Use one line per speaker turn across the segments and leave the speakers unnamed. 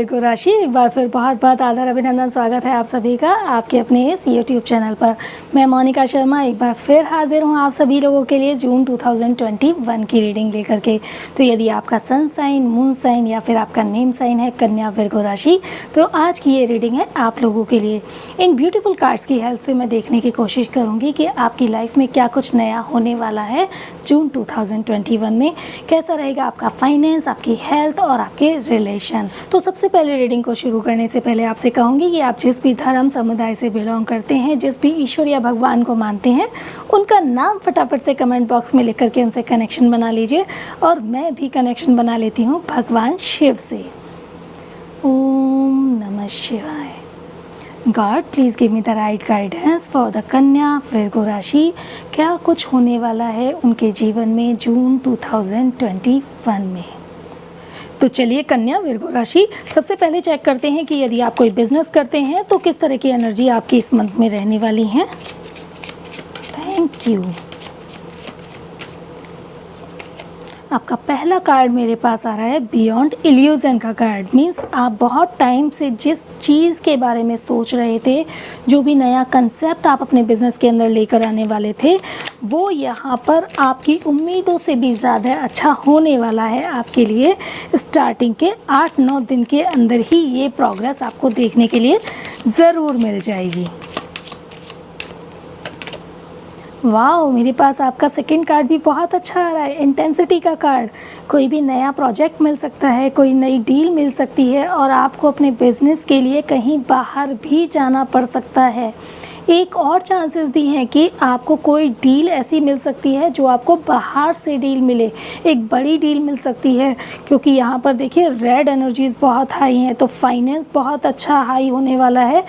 Virgo राशि, एक बार फिर बहुत बहुत आदर अभिनंदन स्वागत है आप सभी का आपके अपने इस यूट्यूब चैनल पर। मैं मोनिका शर्मा एक बार फिर हाजिर हूँ आप सभी लोगों के लिए जून 2021 की रीडिंग लेकर के। तो यदि आपका सन साइन, मून साइन या फिर आपका नेम साइन है कन्या विर्गो राशि, तो आज की ये रीडिंग है आप लोगों के लिए। इन ब्यूटीफुल कार्ड्स की हेल्प से मैं देखने की कोशिश करूँगी कि आपकी लाइफ में क्या कुछ नया होने वाला है जून 2021 में। कैसा रहेगा आपका फाइनेंस, आपकी हेल्थ और आपके रिलेशन। तो सबसे पहले रीडिंग को शुरू करने से पहले आपसे कहूँगी कि आप जिस भी धर्म समुदाय से बिलोंग करते हैं, जिस भी ईश्वर या भगवान को मानते हैं, उनका नाम फटाफट से कमेंट बॉक्स में लिख करके उनसे कनेक्शन बना लीजिए। और मैं भी कनेक्शन बना लेती हूँ भगवान शिव से। ओम नमः शिवाय। God please give me the right guidance for the कन्या विर्गो राशि। क्या कुछ होने वाला है उनके जीवन में जून 2021 में। तो चलिए कन्या विर्गो राशि, सबसे पहले चेक करते हैं कि यदि आप कोई बिजनेस करते हैं तो किस तरह की एनर्जी आपकी इस मंथ में रहने वाली है। Thank you. आपका पहला कार्ड मेरे पास आ रहा है बियॉन्ड इल्यूजन का कार्ड। मीन्स आप बहुत टाइम से जिस चीज़ के बारे में सोच रहे थे, जो भी नया कंसेप्ट आप अपने बिजनेस के अंदर लेकर आने वाले थे, वो यहाँ पर आपकी उम्मीदों से भी ज़्यादा अच्छा होने वाला है आपके लिए। स्टार्टिंग के 8-9 दिन के अंदर ही ये प्रोग्रेस आपको देखने के लिए ज़रूर मिल जाएगी। वाह, मेरे पास आपका सेकंड कार्ड भी बहुत अच्छा आ रहा है, इंटेंसिटी का कार्ड। कोई भी नया प्रोजेक्ट मिल सकता है, कोई नई डील मिल सकती है और आपको अपने बिजनेस के लिए कहीं बाहर भी जाना पड़ सकता है। एक और चांसेस भी हैं कि आपको कोई डील ऐसी मिल सकती है जो आपको बाहर से डील मिले, एक बड़ी डील मिल सकती है। क्योंकि यहाँ पर देखिए रेड एनर्जीज़ बहुत हाई हैं, तो फाइनेंस बहुत अच्छा हाई होने वाला है।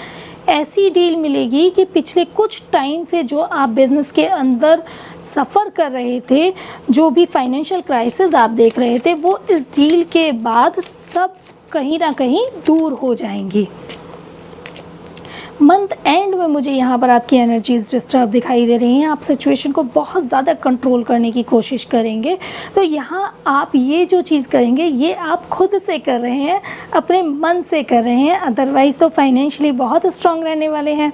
ऐसी डील मिलेगी कि पिछले कुछ टाइम से जो आप बिज़नेस के अंदर सफ़र कर रहे थे, जो भी फाइनेंशियल क्राइसिस आप देख रहे थे, वो इस डील के बाद सब कहीं ना कहीं दूर हो जाएंगी। मंथ एंड में मुझे यहाँ पर आपकी एनर्जीज डिस्टर्ब दिखाई दे रही हैं। आप सिचुएशन को बहुत ज़्यादा कंट्रोल करने की कोशिश करेंगे। तो यहाँ आप ये जो चीज़ करेंगे ये आप खुद से कर रहे हैं, अपने मन से कर रहे हैं। अदरवाइज़ तो फाइनेंशियली बहुत स्ट्रांग रहने वाले हैं।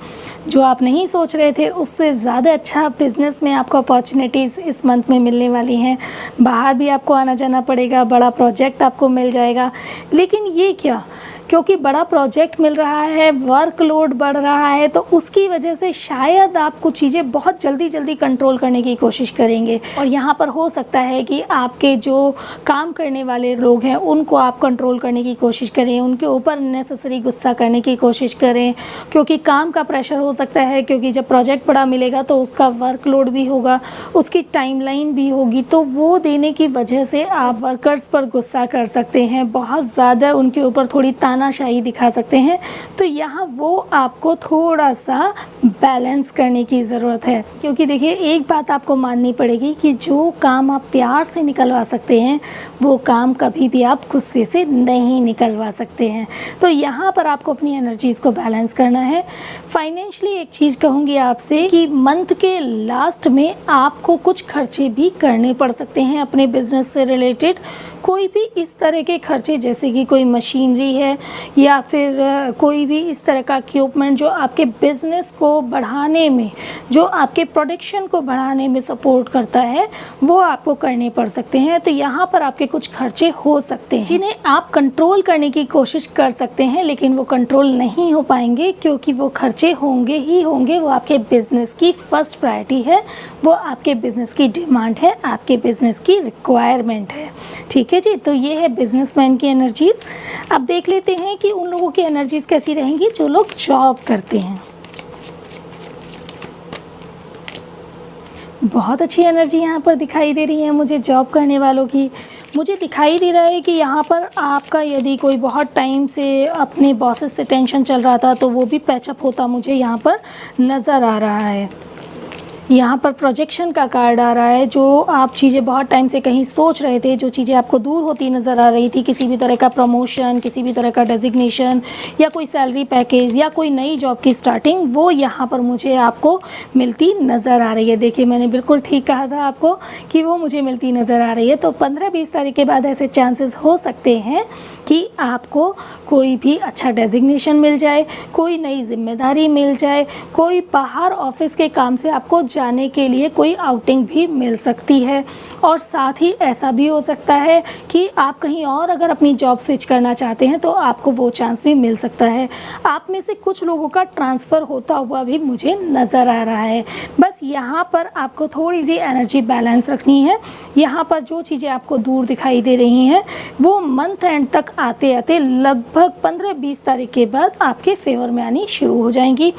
जो आप नहीं सोच रहे थे उससे ज़्यादा अच्छा बिज़नेस में आपको अपॉर्चुनिटीज़ इस मंथ में मिलने वाली हैं। बाहर भी आपको आना जाना पड़ेगा, बड़ा प्रोजेक्ट आपको मिल जाएगा। लेकिन ये क्या, क्योंकि बड़ा प्रोजेक्ट मिल रहा है, वर्कलोड बढ़ रहा है, तो उसकी वजह से शायद आप कुछ चीज़ें बहुत जल्दी कंट्रोल करने की कोशिश करेंगे। और यहाँ पर हो सकता है कि आपके जो काम करने वाले लोग हैं उनको आप कंट्रोल करने की कोशिश करें, उनके ऊपर नेसेसरी गुस्सा करने की कोशिश करें, क्योंकि काम का प्रेशर हो सकता है। क्योंकि जब प्रोजेक्ट बड़ा मिलेगा तो उसका वर्कलोड भी होगा, उसकी टाइमलाइन भी होगी, तो वो देने की वजह से आप वर्कर्स पर गुस्सा कर सकते हैं, बहुत ज़्यादा उनके ऊपर थोड़ी तानाशाही दिखा सकते हैं। तो यहाँ वो आपको थोड़ा सा बैलेंस करने की ज़रूरत है। क्योंकि देखिए एक बात आपको माननी पड़ेगी कि जो काम आप प्यार से निकलवा सकते हैं वो काम कभी भी आप गुस्से से नहीं निकलवा सकते हैं। तो यहाँ पर आपको अपनी एनर्जीज़ को बैलेंस करना है। फाइनेंशियली एक चीज़ कहूँगी आपसे कि मंथ के लास्ट में आपको कुछ खर्चे भी करने पड़ सकते हैं अपने बिजनेस से रिलेटेड। कोई भी इस तरह के खर्चे, जैसे कि कोई मशीनरी है या फिर कोई भी इस तरह का इक्विपमेंट जो आपके बिज़नेस को बढ़ाने में, जो आपके प्रोडक्शन को बढ़ाने में सपोर्ट करता है, वो आपको करने पड़ सकते हैं। तो यहाँ पर आपके कुछ खर्चे हो सकते हैं जिन्हें आप कंट्रोल करने की कोशिश कर सकते हैं, लेकिन वो कंट्रोल नहीं हो पाएंगे क्योंकि वो खर्चे होंगे ही होंगे। वो आपके बिज़नेस की फर्स्ट प्रायोरिटी है, वो आपके बिज़नेस की डिमांड है, आपके बिज़नेस की रिक्वायरमेंट है। ठीक है जी, तो ये है बिजनेसमैन की एनर्जीज़। अब देख लेते हैं कि उन लोगों की एनर्जीज़ कैसी रहेंगी जो लोग जॉब करते हैं। बहुत अच्छी एनर्जी यहाँ पर दिखाई दे रही है मुझे जॉब करने वालों की। मुझे दिखाई दे रहा है कि यहाँ पर आपका यदि कोई बहुत टाइम से अपने बॉसेस से टेंशन चल रहा था तो वो भी पैचअप होता मुझे यहाँ पर नज़र आ रहा है। यहाँ पर प्रोजेक्शन का कार्ड आ रहा है। जो आप चीज़ें बहुत टाइम से कहीं सोच रहे थे, जो चीज़ें आपको दूर होती नज़र आ रही थी, किसी भी तरह का प्रमोशन, किसी भी तरह का डेजिग्नेशन या कोई सैलरी पैकेज या कोई नई जॉब की स्टार्टिंग, वो यहाँ पर मुझे आपको मिलती नज़र आ रही है। देखिए, मैंने बिल्कुल ठीक कहा था आपको कि वो मुझे मिलती नज़र आ रही है। तो 15-20 तारीख के बाद ऐसे चांसेस हो सकते हैं कि आपको कोई भी अच्छा डेजिग्नेशन मिल जाए, कोई नई जिम्मेदारी मिल जाए, कोई बाहर ऑफिस के काम से आपको जाने के लिए कोई आउटिंग भी मिल सकती है। और साथ ही ऐसा भी हो सकता है कि आप कहीं और अगर अपनी जॉब स्विच करना चाहते हैं तो आपको वो चांस भी मिल सकता है। आप में से कुछ लोगों का ट्रांसफ़र होता हुआ भी मुझे नज़र आ रहा है। बस यहाँ पर आपको थोड़ी सी एनर्जी बैलेंस रखनी है। यहाँ पर जो चीज़ें आपको दूर दिखाई दे रही हैं वो मंथ एंड तक आते आते लगभग 15-20 तारीख के बाद आपके फेवर में आनी शुरू हो जाएंगी।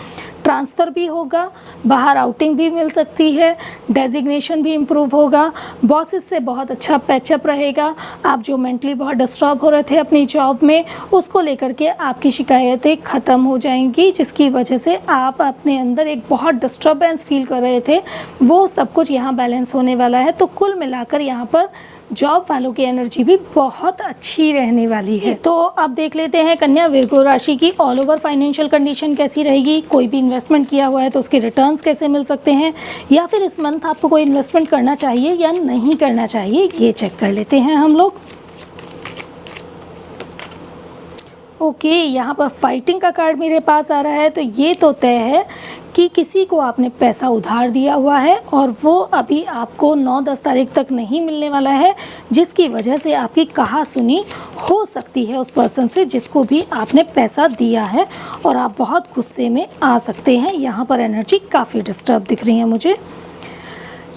ट्रांसफ़र भी होगा, बाहर आउटिंग भी मिल सकती है, डेजिग्नेशन भी इम्प्रूव होगा, बॉसेस से बहुत अच्छा पैचअप रहेगा। आप जो मेंटली बहुत डिस्टर्ब हो रहे थे अपनी जॉब में, उसको लेकर के आपकी शिकायतें ख़त्म हो जाएंगी, जिसकी वजह से आप अपने अंदर एक बहुत डिस्टर्बेंस फील कर रहे थे, वो सब कुछ यहाँ बैलेंस होने वाला है। तो कुल मिलाकर यहाँ पर जॉब वालों की एनर्जी भी बहुत अच्छी रहने वाली है। तो अब देख लेते हैं कन्या विर्गो राशि की ऑल ओवर फाइनेंशियल कंडीशन कैसी रहेगी। कोई भी इन्वेस्टमेंट किया हुआ है तो उसके रिटर्न्स कैसे मिल सकते हैं, या फिर इस मंथ आपको कोई इन्वेस्टमेंट करना चाहिए या नहीं करना चाहिए, ये चेक कर लेते हैं हम लोग। ओके, यहाँ पर फाइटिंग का कार्ड मेरे पास आ रहा है। तो ये तो तय है कि किसी को आपने पैसा उधार दिया हुआ है और वो अभी आपको 9-10 तारीख तक नहीं मिलने वाला है, जिसकी वजह से आपकी कहा-सुनी हो सकती है उस पर्सन से जिसको भी आपने पैसा दिया है, और आप बहुत गुस्से में आ सकते हैं। यहाँ पर एनर्जी काफ़ी डिस्टर्ब दिख रही है मुझे।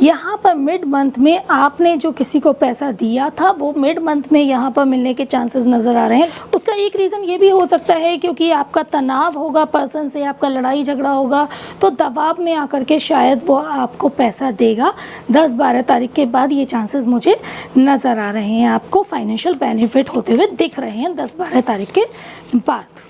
यहाँ पर मिड मंथ में आपने जो किसी को पैसा दिया था वो मिड मंथ में यहाँ पर मिलने के चांसेस नज़र आ रहे हैं। उसका एक रीज़न ये भी हो सकता है क्योंकि आपका तनाव होगा पर्सन से, आपका लड़ाई झगड़ा होगा, तो दबाव में आकर के शायद वो आपको पैसा देगा। 10-12 तारीख के बाद ये चांसेस मुझे नज़र आ रहे हैं। आपको फाइनेंशियल बेनिफिट होते हुए दिख रहे हैं 10-12 तारीख के बाद।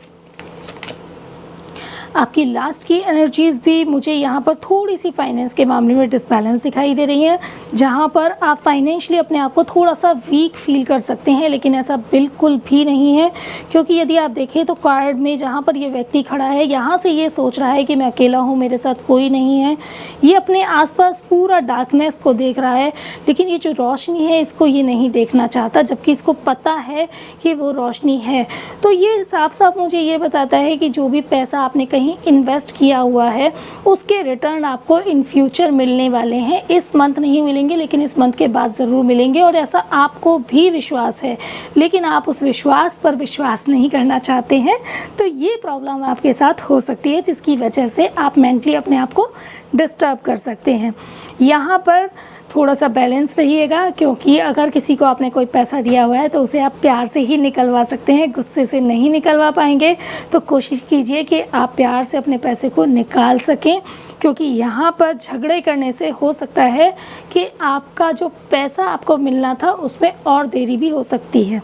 आपकी लास्ट की एनर्जीज़ भी मुझे यहाँ पर थोड़ी सी फाइनेंस के मामले में डिसबैलेंस दिखाई दे रही है, जहाँ पर आप फाइनेंशियली अपने आप को थोड़ा सा वीक फील कर सकते हैं, लेकिन ऐसा बिल्कुल भी नहीं है। क्योंकि यदि आप देखें तो कार्ड में जहाँ पर ये व्यक्ति खड़ा है, यहाँ से ये सोच रहा है कि मैं अकेला हूँ, मेरे साथ कोई नहीं है। ये अपने आसपास पूरा डार्कनेस को देख रहा है, लेकिन ये जो रोशनी है इसको ये नहीं देखना चाहता, जबकि इसको पता है कि वो रोशनी है। तो ये साफ साफ मुझे ये बताता है कि जो भी पैसा आपने कहीं इन्वेस्ट किया हुआ है उसके रिटर्न आपको इन फ्यूचर मिलने वाले हैं। इस मंथ नहीं मिलेंगे, लेकिन इस मंथ के बाद ज़रूर मिलेंगे, और ऐसा आपको भी विश्वास है, लेकिन आप उस विश्वास पर विश्वास नहीं करना चाहते हैं। तो ये प्रॉब्लम आपके साथ हो सकती है, जिसकी वजह से आप मेंटली अपने आप को डिस्टर्ब कर सकते हैं। यहाँ पर थोड़ा सा बैलेंस रहिएगा, क्योंकि अगर किसी को आपने कोई पैसा दिया हुआ है तो उसे आप प्यार से ही निकलवा सकते हैं, गुस्से से नहीं निकलवा पाएंगे। तो कोशिश कीजिए कि आप प्यार से अपने पैसे को निकाल सकें, क्योंकि यहाँ पर झगड़े करने से हो सकता है कि आपका जो पैसा आपको मिलना था उसमें और देरी भी हो सकती है।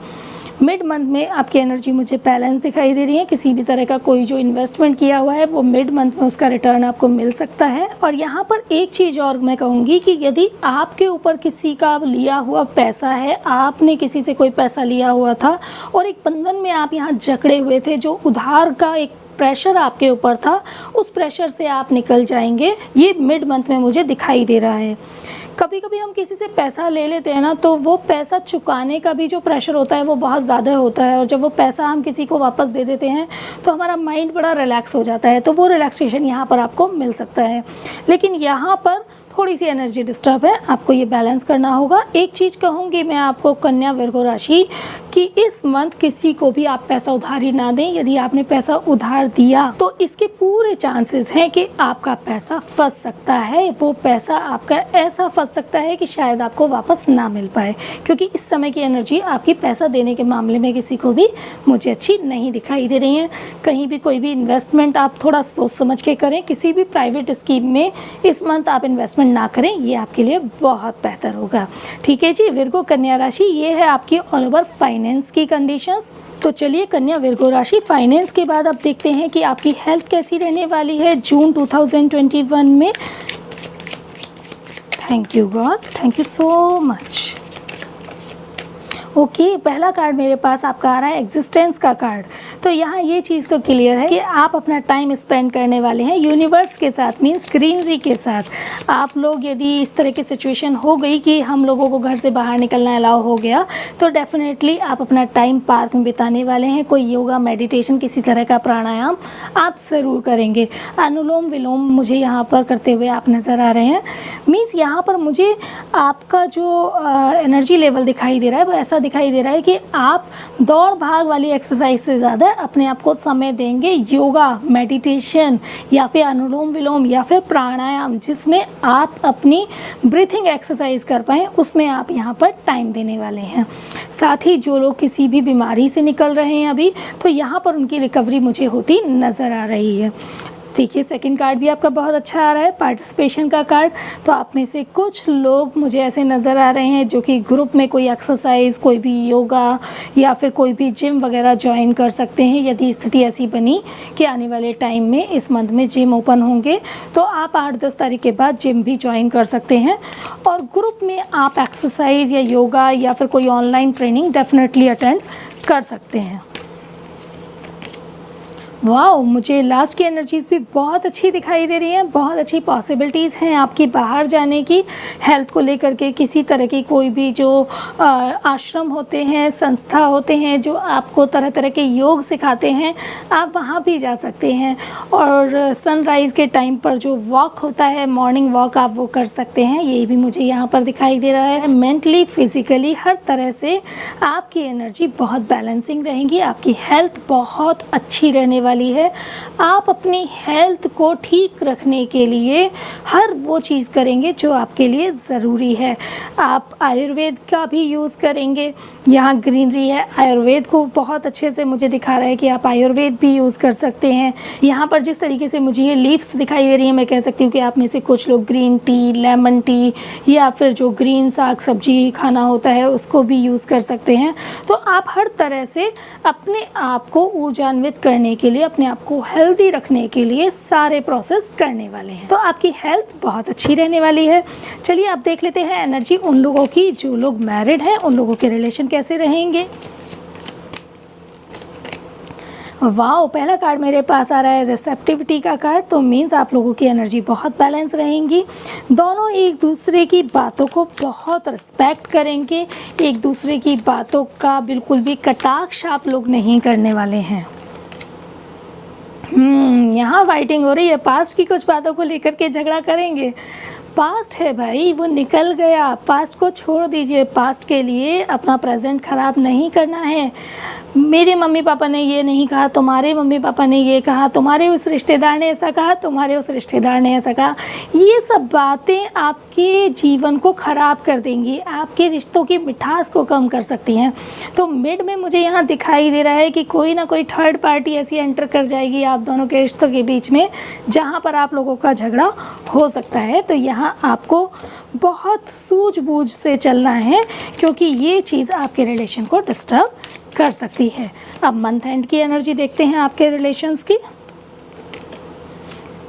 मिड मंथ में आपकी एनर्जी मुझे बैलेंस दिखाई दे रही है। किसी भी तरह का कोई जो इन्वेस्टमेंट किया हुआ है वो मिड मंथ में उसका रिटर्न आपको मिल सकता है। और यहाँ पर एक चीज़ और मैं कहूँगी कि यदि आपके ऊपर किसी का लिया हुआ पैसा है, आपने किसी से कोई पैसा लिया हुआ था और एक बंधन में आप यहाँ जकड़े हुए थे, जो उधार का एक प्रेशर आपके ऊपर था, उस प्रेशर से आप निकल जाएंगे। ये मिड मंथ में मुझे दिखाई दे रहा है। कभी कभी हम किसी से पैसा ले लेते हैं ना, तो वो पैसा चुकाने का भी जो प्रेशर होता है वो बहुत ज़्यादा होता है, और जब वो पैसा हम किसी को वापस दे देते हैं तो हमारा माइंड बड़ा रिलैक्स हो जाता है। तो वो रिलैक्सेशन यहाँ पर आपको मिल सकता है, लेकिन यहाँ पर थोड़ी सी एनर्जी डिस्टर्ब है, आपको ये बैलेंस करना होगा। एक चीज़ कहूँगी मैं आपको कन्या विर्गो राशि कि इस मंथ किसी को भी आप पैसा उधारी ना दें। यदि आपने पैसा उधार दिया तो इसके पूरे चांसेस हैं कि आपका पैसा फंस सकता है। वो पैसा आपका ऐसा फंस सकता है कि शायद आपको वापस ना मिल पाए, क्योंकि इस समय की एनर्जी आपकी पैसा देने के मामले में किसी को भी मुझे अच्छी नहीं दिखाई दे रही है। कहीं भी कोई भी इन्वेस्टमेंट आप थोड़ा सोच समझ के करें। किसी भी प्राइवेट स्कीम में इस मंथ आप इन्वेस्टमेंट ना करें, ये आपके लिए बहुत बेहतर होगा। ठीक है जी, विर्गो कन्या राशि, ये है आपकी ऑल ओवर फाइनेंस की कंडीशंस। तो चलिए कन्या विर्गो राशि फाइनेंस के बाद अब देखते हैं कि आपकी हेल्थ कैसी रहने वाली है जून 2021 में। Thank you God, thank you so much. Okay, पहला कार्ड मेरे पास आपका आ रहा है एग्जिस्टेंस का कार्ड। तो यहाँ ये चीज़ तो क्लियर है कि आप अपना टाइम स्पेंड करने वाले हैं यूनिवर्स के साथ, मीन्स ग्रीनरी के साथ। आप लोग यदि इस तरह की सिचुएशन हो गई कि हम लोगों को घर से बाहर निकलना अलाउ हो गया, तो डेफिनेटली आप अपना टाइम पार्क में बिताने वाले हैं। कोई योगा, मेडिटेशन, किसी तरह का प्राणायाम आप ज़रूर करेंगे। अनुलोम विलोम मुझे यहाँ पर करते हुए आप नज़र आ रहे हैं। मीन्स यहाँ पर मुझे आपका जो एनर्जी लेवल दिखाई दे रहा है वो ऐसा दिखाई दे रहा है कि आप दौड़ भाग वाली एक्सरसाइज से ज़्यादा अपने आप को समय देंगे योगा, मेडिटेशन या फिर अनुलोम विलोम या फिर प्राणायाम, जिसमें आप अपनी ब्रीथिंग एक्सरसाइज कर पाएँ, उसमें आप यहाँ पर टाइम देने वाले हैं। साथ ही जो लोग किसी भी बीमारी से निकल रहे हैं अभी, तो यहाँ पर उनकी रिकवरी मुझे होती नज़र आ रही है। देखिए, सेकंड कार्ड भी आपका बहुत अच्छा आ रहा है, पार्टिसिपेशन का कार्ड। तो आप में से कुछ लोग मुझे ऐसे नज़र आ रहे हैं जो कि ग्रुप में कोई एक्सरसाइज, कोई भी योगा या फिर कोई भी जिम वगैरह ज्वाइन कर सकते हैं। यदि स्थिति ऐसी बनी कि आने वाले टाइम में इस मंथ में जिम ओपन होंगे, तो आप 8-10 तारीख के बाद जिम भी ज्वाइन कर सकते हैं और ग्रुप में आप एक्सरसाइज या योगा या फिर कोई ऑनलाइन ट्रेनिंग डेफिनेटली अटेंड कर सकते हैं। वाओ, मुझे लास्ट की एनर्जीज़ भी बहुत अच्छी दिखाई दे रही हैं। बहुत अच्छी पॉसिबिलिटीज़ हैं आपकी बाहर जाने की, हेल्थ को लेकर के। किसी तरह की कोई भी जो आश्रम होते हैं, संस्था होते हैं जो आपको तरह तरह के योग सिखाते हैं, आप वहाँ भी जा सकते हैं। और सनराइज़ के टाइम पर जो वॉक होता है, मॉर्निंग वॉक, आप वो कर सकते हैं। ये भी मुझे यहाँ पर दिखाई दे रहा है। मेंटली, फिज़िकली, हर तरह से आपकी एनर्जी बहुत बैलेंसिंग रहेगी। आपकी हेल्थ बहुत अच्छी रहने वाली है। आप अपनी हेल्थ को ठीक रखने के लिए हर वो चीज़ करेंगे जो आपके लिए ज़रूरी है। आप आयुर्वेद का भी यूज़ करेंगे। यहाँ ग्रीनरी है, आयुर्वेद को बहुत अच्छे से मुझे दिखा रहा है कि आप आयुर्वेद भी यूज़ कर सकते हैं। यहाँ पर जिस तरीके से मुझे ये लीव्स दिखाई दे रही हैं, मैं कह सकती हूँ कि आप में से कुछ लोग ग्रीन टी, लेमन टी या फिर जो ग्रीन साग सब्जी खाना होता है उसको भी यूज़ कर सकते हैं। तो आप हर तरह से अपने आप को ऊर्जान्वित करने के लिए, अपने आप को हेल्दी रखने के लिए सारे प्रोसेस करने वाले हैं। तो आपकी हेल्थ बहुत अच्छी रहने वाली है। चलिए आप देख लेते हैं एनर्जी उन लोगों की जो लोग मैरिड हैं, उन लोगों के रिलेशन कैसे रहेंगे। वाओ, पहला कार्ड मेरे पास आ रहा है रिसेप्टिविटी का कार्ड। तो मीन्स आप लोगों की एनर्जी बहुत बैलेंस रहेंगी। दोनों एक दूसरे की बातों को बहुत रिस्पेक्ट करेंगे। एक दूसरे की बातों का बिल्कुल भी कटाक्ष आप लोग नहीं करने वाले हैं। यहाँ फाइटिंग हो रही है। पास्ट की कुछ बातों को लेकर के झगड़ा करेंगे। पास्ट है भाई, वो निकल गया। पास्ट को छोड़ दीजिए। पास्ट के लिए अपना प्रेजेंट ख़राब नहीं करना है। मेरे मम्मी पापा ने ये नहीं कहा, तुम्हारे मम्मी पापा ने ये कहा, तुम्हारे उस रिश्तेदार ने ऐसा कहा, तुम्हारे उस रिश्तेदार ने ऐसा कहा, ये सब बातें आपके जीवन को ख़राब कर देंगी, आपके रिश्तों की मिठास को कम कर सकती हैं। तो मिड में मुझे यहाँ दिखाई दे रहा है कि कोई ना कोई थर्ड पार्टी ऐसी एंटर कर जाएगी आप दोनों के रिश्तों के बीच में, जहाँ पर आप लोगों का झगड़ा हो सकता है। तो यहाँ आपको बहुत सूझबूझ से चलना है, क्योंकि ये चीज़ आपके रिलेशन को डिस्टर्ब कर सकती है। अब मंथ एंड की एनर्जी देखते हैं आपके रिलेशंस की।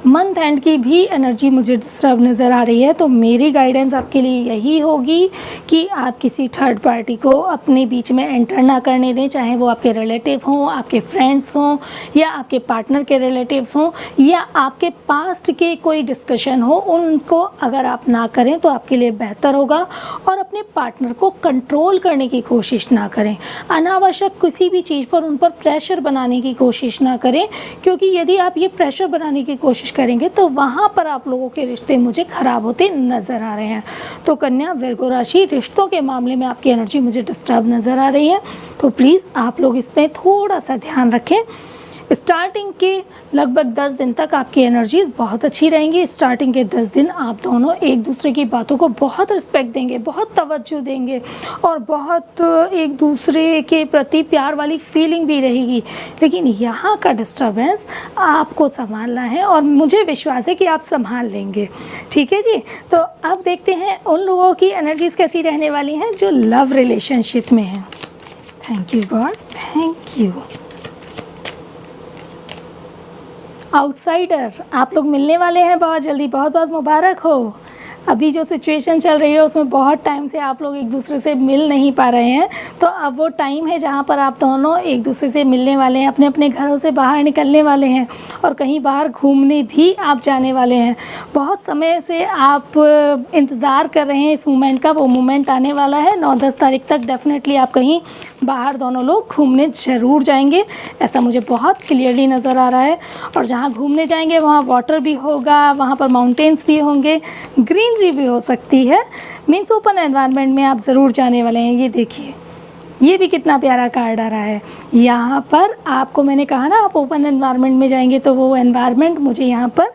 मंथ एंड की भी एनर्जी मुझे डिस्टर्ब नज़र आ रही है। तो मेरी गाइडेंस आपके लिए यही होगी कि आप किसी थर्ड पार्टी को अपने बीच में एंटर ना करने दें, चाहे वो आपके रिलेटिव हों, आपके फ्रेंड्स हों, या आपके पार्टनर के रिलेटिव्स हों, या आपके पास्ट के कोई डिस्कशन हो, उनको अगर आप ना करें तो आपके लिए बेहतर होगा। और अपने पार्टनर को कंट्रोल करने की कोशिश ना करें। अनावश्यक किसी भी चीज़ पर उन पर प्रेशर बनाने की कोशिश ना करें, क्योंकि यदि आप ये प्रेशर बनाने की कोशिश करेंगे तो वहाँ पर आप लोगों के रिश्ते मुझे ख़राब होते नज़र आ रहे हैं। तो कन्या, विर्गो राशि, रिश्तों के मामले में आपकी एनर्जी मुझे डिस्टर्ब नज़र आ रही है। तो प्लीज़ आप लोग इसमें थोड़ा सा ध्यान रखें। स्टार्टिंग के लगभग 10 दिन तक आपकी एनर्जीज़ बहुत अच्छी रहेंगी। स्टार्टिंग के 10 दिन आप दोनों एक दूसरे की बातों को बहुत रिस्पेक्ट देंगे, बहुत तवज्जो देंगे और बहुत एक दूसरे के प्रति प्यार वाली फीलिंग भी रहेगी। लेकिन यहाँ का डिस्टर्बेंस आपको संभालना है और मुझे विश्वास है कि आप संभाल लेंगे। ठीक है जी। तो अब देखते हैं उन लोगों की एनर्जीज़ कैसी रहने वाली हैं जो लव रिलेशनशिप में हैं। Thank you God, thank you. Outsider, आप लोग मिलने वाले हैं बहुत जल्दी, बहुत बहुत मुबारक हो। अभी जो सिचुएशन चल रही है उसमें बहुत टाइम से आप लोग एक दूसरे से मिल नहीं पा रहे हैं, तो अब वो टाइम है जहाँ पर आप दोनों एक दूसरे से मिलने वाले हैं, अपने अपने घरों से बाहर निकलने वाले हैं और कहीं बाहर घूमने भी आप जाने वाले हैं। बहुत समय से आप इंतज़ार कर रहे हैं इस मोमेंट का, वो मोमेंट आने वाला है। 9-10 तारीख तक डेफिनेटली आप कहीं बाहर दोनों लोग घूमने ज़रूर जाएंगे, ऐसा मुझे बहुत क्लियरली नज़र आ रहा है। और जहाँ घूमने जाएंगे वहाँ वाटर भी होगा, वहाँ पर माउंटेन्स भी होंगे, ग्रीनरी भी हो सकती है, मीन्स ओपन एनवायरनमेंट में आप ज़रूर जाने वाले हैं। ये देखिए, ये भी कितना प्यारा कार्ड आ रहा है। यहाँ पर आपको मैंने कहा ना आप ओपन एनवायरनमेंट में जाएंगे, तो वो एनवायरनमेंट मुझे यहाँ पर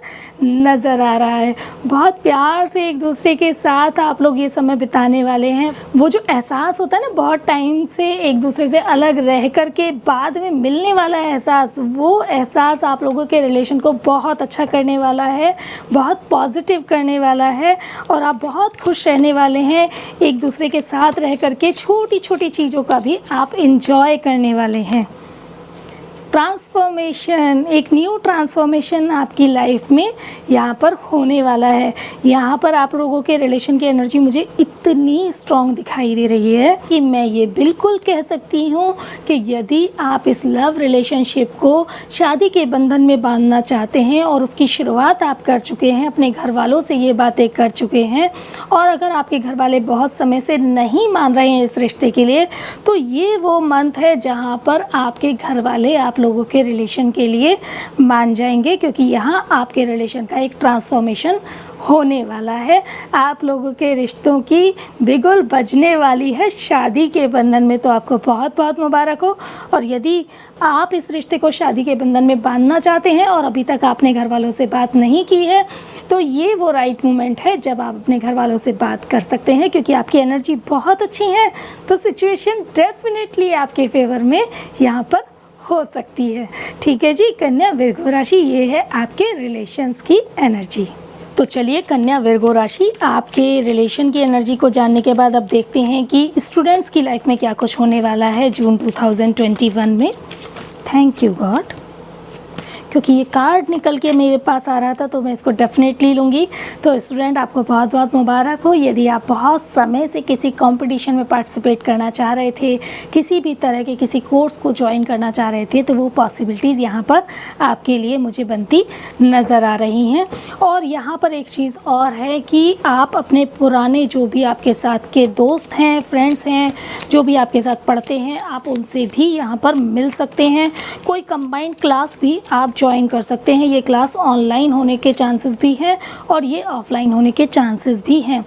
नज़र आ रहा है। बहुत प्यार से एक दूसरे के साथ आप लोग ये समय बिताने वाले हैं। वो जो एहसास होता है ना बहुत टाइम से एक दूसरे से अलग रह कर के बाद में मिलने वाला एहसास, वो एहसास आप लोगों के रिलेशन को बहुत अच्छा करने वाला है, बहुत पॉजिटिव करने वाला है और आप बहुत खुश रहने वाले हैं। एक दूसरे के साथ रह कर के छोटी छोटी चीज़ों का भी आप इंजॉय करने वाले हैं। ट्रांसफॉर्मेशन, एक न्यू ट्रांसफॉर्मेशन आपकी लाइफ में यहाँ पर होने वाला है। यहाँ पर आप लोगों के रिलेशन की एनर्जी मुझे इतनी स्ट्रॉन्ग दिखाई दे रही है कि मैं ये बिल्कुल कह सकती हूँ कि यदि आप इस लव रिलेशनशिप को शादी के बंधन में बांधना चाहते हैं और उसकी शुरुआत आप कर चुके हैं, अपने घर वालों से ये बातें कर चुके हैं, और अगर आपके घर वाले बहुत समय से नहीं मान रहे हैं इस रिश्ते के लिए, तो ये वो मंथ है जहाँ पर आपके घर वाले आप लोगों के रिलेशन के लिए मान जाएंगे, क्योंकि यहाँ आपके रिलेशन का एक ट्रांसफॉर्मेशन होने वाला है। आप लोगों के रिश्तों की बिगुल बजने वाली है शादी के बंधन में। तो आपको बहुत बहुत मुबारक हो। और यदि आप इस रिश्ते को शादी के बंधन में बांधना चाहते हैं और अभी तक आपने घर वालों से बात नहीं की है, तो ये वो राइट मोमेंट है जब आप अपने घर वालों से बात कर सकते हैं, क्योंकि आपकी एनर्जी बहुत अच्छी है। तो सिचुएशन डेफिनेटली आपके फेवर में यहाँ पर हो सकती है। ठीक है जी, कन्या विर्गो राशि, ये है आपके रिलेशंस की एनर्जी। तो चलिए कन्या विर्गो राशि, आपके रिलेशन की एनर्जी को जानने के बाद अब देखते हैं कि स्टूडेंट्स की लाइफ में क्या कुछ होने वाला है जून 2021 में। थैंक यू गॉड, क्योंकि ये कार्ड निकल के मेरे पास आ रहा था तो मैं इसको डेफिनेटली लूँगी। तो स्टूडेंट, आपको बहुत बहुत मुबारक हो। यदि आप बहुत समय से किसी कंपटीशन में पार्टिसिपेट करना चाह रहे थे, किसी भी तरह के किसी कोर्स को ज्वाइन करना चाह रहे थे, तो वो पॉसिबिलिटीज़ यहाँ पर आपके लिए मुझे बनती नज़र आ रही हैं। और यहाँ पर एक चीज़ और है कि आप अपने पुराने जो भी आपके साथ के दोस्त हैं, फ्रेंड्स हैं, जो भी आपके साथ पढ़ते हैं, आप उनसे भी यहाँ पर मिल सकते हैं। कोई कंबाइंड क्लास भी आप ज्वाइन कर सकते हैं। ये क्लास ऑनलाइन होने के चांसेस भी हैं और ये ऑफलाइन होने के चांसेस भी हैं।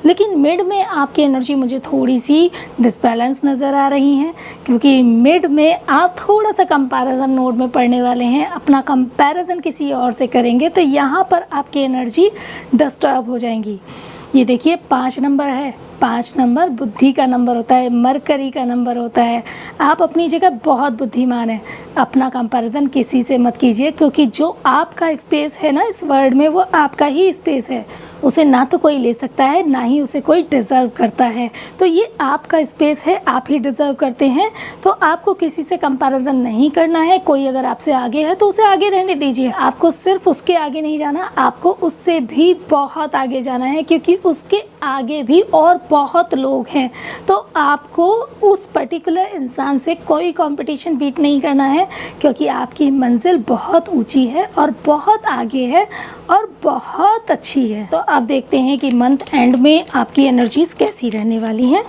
लेकिन मिड में आपकी एनर्जी मुझे थोड़ी सी डिसबैलेंस नज़र आ रही हैं, क्योंकि मिड में आप थोड़ा सा कंपैरिजन मोड में पड़ने वाले हैं, अपना कंपैरिजन किसी और से करेंगे, तो यहाँ पर आपकी एनर्जी डिस्टर्ब हो जाएंगी। ये देखिए 5 नंबर है, 5 नंबर बुद्धि का नंबर होता है, मरकरी का नंबर होता है। आप अपनी जगह बहुत बुद्धिमान हैं। अपना कंपैरिजन किसी से मत कीजिए, क्योंकि जो आपका स्पेस है ना इस वर्ल्ड में, वो आपका ही स्पेस है। उसे ना तो कोई ले सकता है, ना ही उसे कोई डिज़र्व करता है। तो ये आपका स्पेस है, आप ही डिज़र्व करते हैं। तो आपको किसी से कंपैरिजन नहीं करना है। कोई अगर आपसे आगे है तो उसे आगे रहने दीजिए। आपको सिर्फ उसके आगे नहीं जाना, आपको उससे भी बहुत आगे जाना है, क्योंकि उसके आगे भी और बहुत लोग हैं। तो आपको उस पर्टिकुलर इंसान से कोई कंपटीशन बीट नहीं करना है, क्योंकि आपकी मंजिल बहुत ऊंची है और बहुत आगे है और बहुत अच्छी है। तो आप देखते हैं कि मंथ एंड में आपकी एनर्जीज कैसी रहने वाली हैं।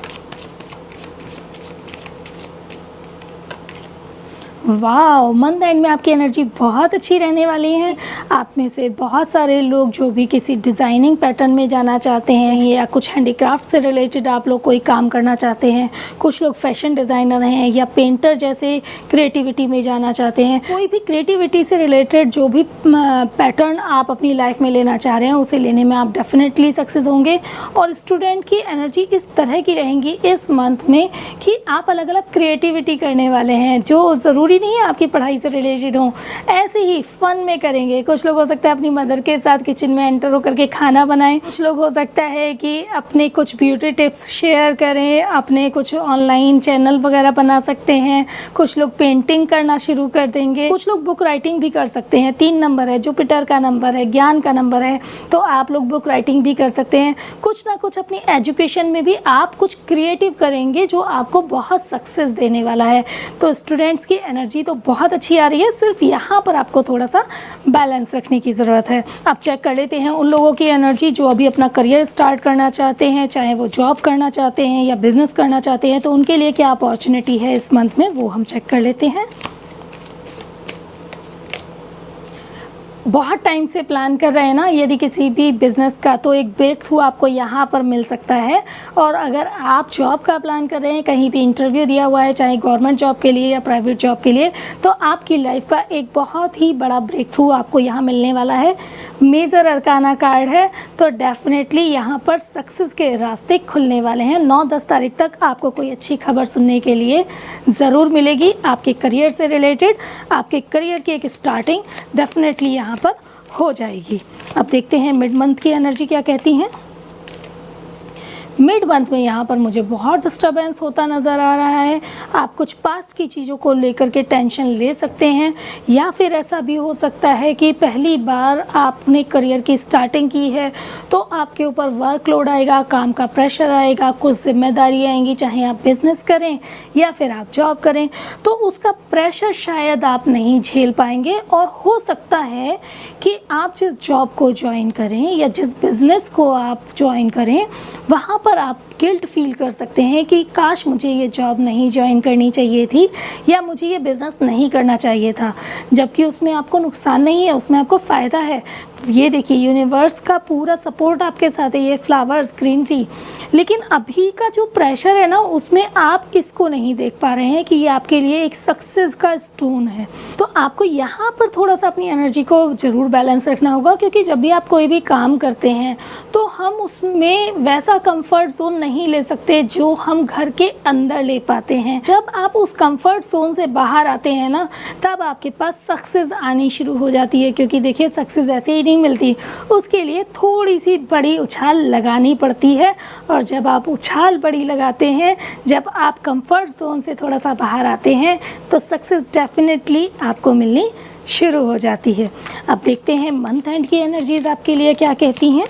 वाह, मंथ एंड में आपकी एनर्जी बहुत अच्छी रहने वाली है। आप में से बहुत सारे लोग जो भी किसी डिज़ाइनिंग पैटर्न में जाना चाहते हैं या कुछ हैंडीक्राफ्ट से रिलेटेड आप लोग कोई काम करना चाहते हैं, कुछ लोग फैशन डिज़ाइनर हैं या पेंटर जैसे क्रिएटिविटी में जाना चाहते हैं, कोई भी क्रिएटिविटी से रिलेटेड जो भी पैटर्न आप अपनी लाइफ में लेना चाह रहे हैं, उसे लेने में आप डेफिनेटली सक्सेस होंगे। और स्टूडेंट की एनर्जी इस तरह की रहेंगी इस मंथ में कि आप अलग अलग क्रिएटिविटी करने वाले हैं, जो ज़रूरी नहीं है आपकी पढ़ाई से रिलेटेड हो। ऐसे ही फन में करेंगे, कुछ कुछ लोग हो सकता है अपनी मदर के साथ किचन में एंटर होकर के खाना बनाएं, कुछ लोग हो सकता है कि अपने कुछ ब्यूटी टिप्स शेयर करें, अपने कुछ ऑनलाइन चैनल वगैरह बना सकते हैं, कुछ लोग पेंटिंग करना शुरू कर देंगे, कुछ लोग बुक राइटिंग भी कर सकते हैं। 3 नंबर है, जुपिटर का नंबर है, ज्ञान का नंबर है, तो आप लोग बुक राइटिंग भी कर सकते हैं। कुछ ना कुछ अपनी एजुकेशन में भी आप कुछ क्रिएटिव करेंगे जो आपको बहुत सक्सेस देने वाला है। तो स्टूडेंट्स की एनर्जी तो बहुत अच्छी आ रही है, सिर्फ यहाँ पर आपको थोड़ा सा बैलेंस रखने की ज़रूरत है। अब चेक कर लेते हैं उन लोगों की एनर्जी जो अभी अपना करियर स्टार्ट करना चाहते हैं, चाहे वो जॉब करना चाहते हैं या बिजनेस करना चाहते हैं, तो उनके लिए क्या अपॉर्चुनिटी है इस मंथ में, वो हम चेक कर लेते हैं। बहुत टाइम से प्लान कर रहे हैं ना यदि किसी भी बिज़नेस का, तो एक ब्रेक थ्रू आपको यहाँ पर मिल सकता है। और अगर आप जॉब का प्लान कर रहे हैं, कहीं भी इंटरव्यू दिया हुआ है, चाहे गवर्नमेंट जॉब के लिए या प्राइवेट जॉब के लिए, तो आपकी लाइफ का एक बहुत ही बड़ा ब्रेक थ्रू आपको यहाँ मिलने वाला है। मेजर अरकाना कार्ड है, तो डेफिनेटली यहाँ पर सक्सेस के रास्ते खुलने वाले हैं। 9-10 तारीख तक आपको कोई अच्छी खबर सुनने के लिए ज़रूर मिलेगी। आपके करियर से रिलेटेड, आपके करियर की एक स्टार्टिंग डेफिनेटली यहाँ पर हो जाएगी। अब देखते हैं मिड मंथ की एनर्जी क्या कहती हैं। मिड मंथ में यहाँ पर मुझे बहुत डिस्टर्बेंस होता नज़र आ रहा है। आप कुछ पास्ट की चीज़ों को लेकर के टेंशन ले सकते हैं, या फिर ऐसा भी हो सकता है कि पहली बार आपने करियर की स्टार्टिंग की है तो आपके ऊपर वर्कलोड आएगा, काम का प्रेशर आएगा, कुछ जिम्मेदारी आएंगी, चाहे आप बिज़नेस करें या फिर आप जॉब करें, तो उसका प्रेशर शायद आप नहीं झेल पाएंगे। और हो सकता है कि आप जिस जॉब को ज्वाइन करें या जिस बिज़नेस को आप ज्वाइन करें, वहाँ पर आप गिल्ट फील कर सकते हैं कि काश मुझे ये जॉब नहीं ज्वाइन करनी चाहिए थी, या मुझे ये बिज़नेस नहीं करना चाहिए था, जबकि उसमें आपको नुकसान नहीं है, उसमें आपको फ़ायदा है। ये देखिए यूनिवर्स का पूरा सपोर्ट आपके साथ है, ये फ्लावर्स, ग्रीनरी। लेकिन अभी का जो प्रेशर है ना, उसमें आप इसको नहीं देख पा रहे हैं कि ये आपके लिए एक सक्सेस का स्टोन है। तो आपको यहाँ पर थोड़ा सा अपनी एनर्जी को ज़रूर बैलेंस रखना होगा, क्योंकि जब भी आप कोई भी काम करते हैं तो हम उसमें वैसा कंफर्ट जोन नहीं ले सकते जो हम घर के अंदर ले पाते हैं। जब आप उस कंफर्ट जोन से बाहर आते हैं ना, तब आपके पास सक्सेस आनी शुरू हो जाती है। क्योंकि देखिए सक्सेस ऐसे ही नहीं मिलती, उसके लिए थोड़ी सी बड़ी उछाल लगानी पड़ती है। और जब आप उछाल बड़ी लगाते हैं, जब आप कंफर्ट जोन से थोड़ा सा बाहर आते हैं, तो सक्सेस डेफिनेटली आपको मिलनी शुरू हो जाती है। अब देखते हैं मंथ एंड की एनर्जीज आपके लिए क्या कहती हैं।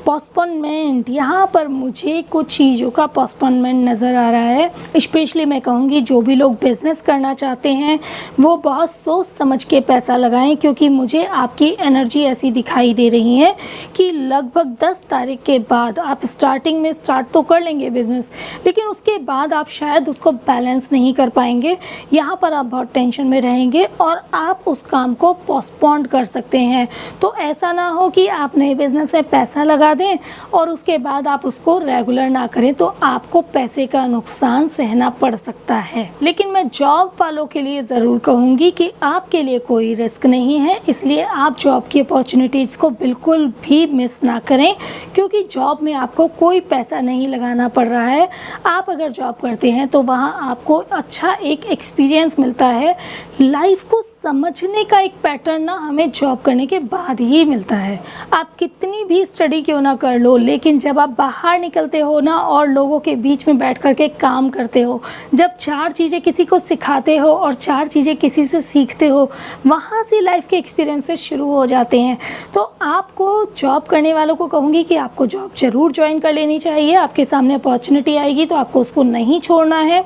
पोस्टपोनमेंट, यहाँ पर मुझे कुछ चीज़ों का पोस्टपोनमेंट नज़र आ रहा है। स्पेशली मैं कहूँगी जो भी लोग बिज़नेस करना चाहते हैं वो बहुत सोच समझ के पैसा लगाएं, क्योंकि मुझे आपकी एनर्जी ऐसी दिखाई दे रही है कि लगभग 10 तारीख के बाद आप स्टार्टिंग में स्टार्ट तो कर लेंगे बिज़नेस, लेकिन उसके बाद आप शायद उसको बैलेंस नहीं कर पाएंगे। यहाँ पर आप बहुत टेंशन में रहेंगे और आप उस काम को पोस्टपोन कर सकते हैं। तो ऐसा ना हो कि आप नए बिज़नेस में पैसा लगा दें और उसके बाद आप उसको रेगुलर ना करें, तो आपको पैसे का नुकसान सहना पड़ सकता है। लेकिन मैं जॉब वालों के लिए ज़रूर कहूँगी कि आपके लिए कोई रिस्क नहीं है, इसलिए आप जॉब की अपॉर्चुनिटीज़ को बिल्कुल भी मिस ना करें, क्योंकि जॉब में आपको कोई पैसा नहीं लगाना पड़ रहा है। आप अगर जॉब करते हैं तो वहाँ आपको अच्छा एक एक्सपीरियंस मिलता है। लाइफ को समझने का एक पैटर्न ना हमें जॉब करने के बाद ही मिलता है। आप कितनी भी स्टडी क्यों ना कर लो, लेकिन जब आप बाहर निकलते हो ना और लोगों के बीच में बैठ कर के काम करते हो, जब 4 चीज़ें किसी को सिखाते हो और 4 चीज़ें किसी से सीखते हो, वहाँ से लाइफ के एक्सपीरियंसेस शुरू हो जाते हैं। तो आपको जॉब करने वालों को कहूँगी कि आपको जॉब ज़रूर ज्वाइन कर लेनी चाहिए। आपके सामने अपॉर्चुनिटी आएगी तो आपको उसको नहीं छोड़ना है।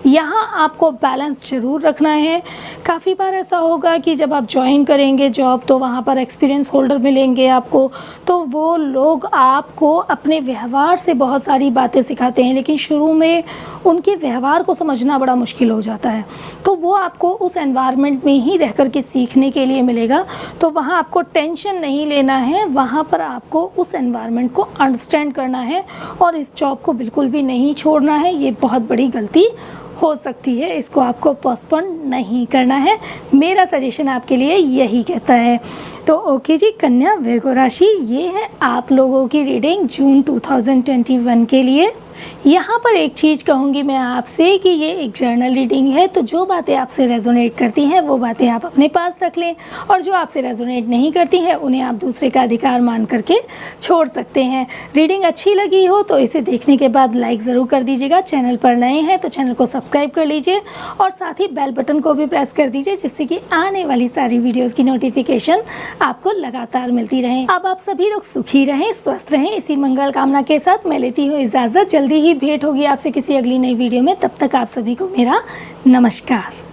यहाँ आपको बैलेंस ज़रूर रखना है। काफ़ी बार ऐसा होगा कि जब आप ज्वाइन करेंगे जॉब तो वहाँ पर एक्सपीरियंस होल्डर मिलेंगे आपको, तो वो लोग आपको अपने व्यवहार से बहुत सारी बातें सिखाते हैं, लेकिन शुरू में उनके व्यवहार को समझना बड़ा मुश्किल हो जाता है। तो वो आपको उस एनवायरनमेंट में ही रह कर के सीखने के लिए मिलेगा। तो वहाँ आपको टेंशन नहीं लेना है, वहाँ पर आपको उस एनवायरनमेंट को अंडरस्टैंड करना है और इस जॉब को बिल्कुल भी नहीं छोड़ना है। ये बहुत बड़ी गलती हो सकती है, इसको आपको पोस्टपोन नहीं करना है। मेरा सजेशन आपके लिए यही कहता है। तो ओके जी, कन्या, विर्गो राशि, ये है आप लोगों की रीडिंग जून 2021 के लिए। यहाँ पर एक चीज़ कहूँगी मैं आपसे कि ये एक जर्नल रीडिंग है, तो जो बातें आपसे रेजोनेट करती हैं वो बातें आप अपने पास रख लें, और जो आपसे रेजोनेट नहीं करती हैं उन्हें आप दूसरे का अधिकार मान करके छोड़ सकते हैं। रीडिंग अच्छी लगी हो तो इसे देखने के बाद लाइक ज़रूर कर दीजिएगा। चैनल पर नए हैं तो चैनल को सब्सक्राइब कर लीजिए और साथ ही बेल बटन को भी प्रेस कर दीजिए, जिससे कि आने वाली सारी वीडियोज़ की नोटिफिकेशन आपको लगातार मिलती रहे। अब आप सभी लोग सुखी रहें, स्वस्थ रहें, इसी मंगल कामना के साथ मैं लेती हूँ इजाज़त। जल्दी ही भेंट होगी आपसे किसी अगली नई वीडियो में, तब तक आप सभी को मेरा नमस्कार।